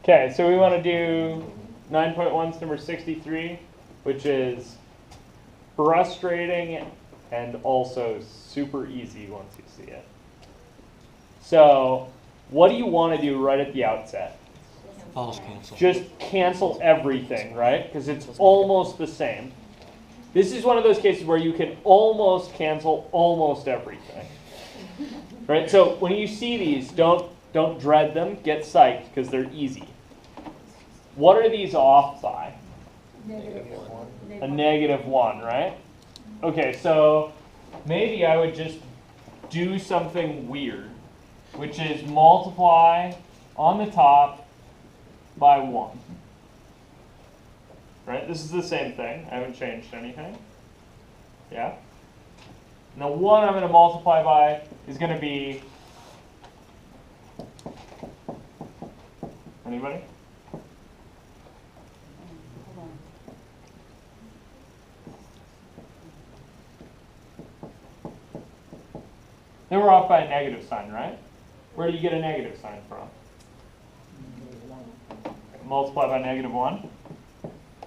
Okay, so we want to do 9.1's number 63, which is frustrating and also super easy once you see it. So what do you want to do right at the outset? False cancel. Just cancel everything, right? Because it's almost the same. This is one of those cases where you can almost cancel almost everything. Right? So when you see these, don't dread them, get psyched because they're easy. What are these off by? -1. A -1, right? Okay, so maybe I would just do something weird, which is multiply on the top by 1. Right? This is the same thing. I haven't changed anything. Yeah? And the 1 I'm going to multiply by is going to be... Anybody? Then we're off by a negative sign, right? Where do you get a negative sign from? Multiply by -1.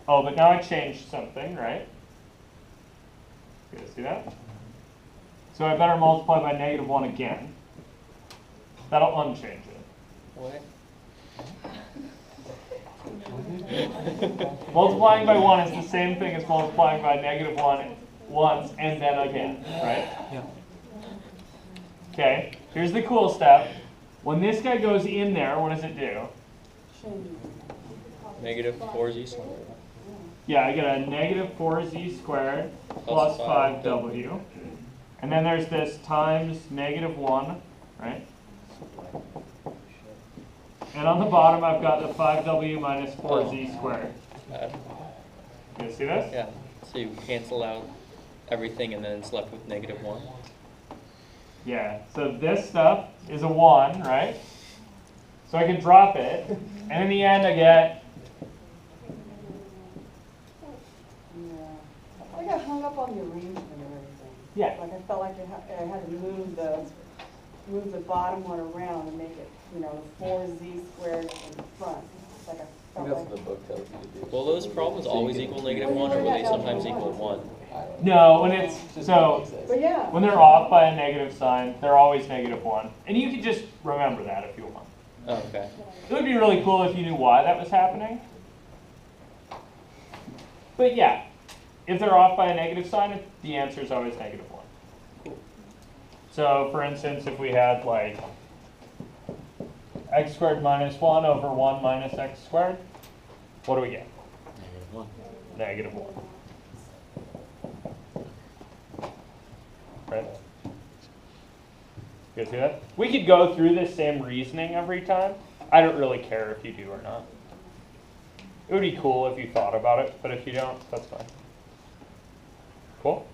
Oh, but now I changed something, right? You guys see that? So I better multiply by -1 again. That'll unchange it. What? Multiplying by 1 is the same thing as multiplying by -1 once and then again, right? Yeah. Okay, here's the cool step. When this guy goes in there, what does it do? -4z squared. Yeah, I get a -4z squared plus 5w. And then there's this times -1, right? And on the bottom, I've got the 5w minus 4z squared. You see this? Yeah. So you cancel out everything and then it's left with -1. Yeah, so this stuff is a 1, right? So I can drop it, and in the end I get... Yeah. I got hung up on the arrangement and everything. Yeah. Like I felt like I had to move the bottom one around and make it, 4z squared in front. Like I felt like. The book tells you to do. Will those problems always equal -1 or will they sometimes equal 1? No, when it's... So, But yeah. when they're off by a negative sign, they're always -1. And you can just remember that if you want. Oh, okay. It would be really cool if you knew why that was happening. But yeah, if they're off by a negative sign, the answer is always -1. Cool. So for instance, if we had like x squared minus 1 over 1 minus x squared, what do we get? -1. -1. Right? You guys see that? We could go through this same reasoning every time. I don't really care if you do or not. It would be cool if you thought about it, but if you don't, that's fine. Cool?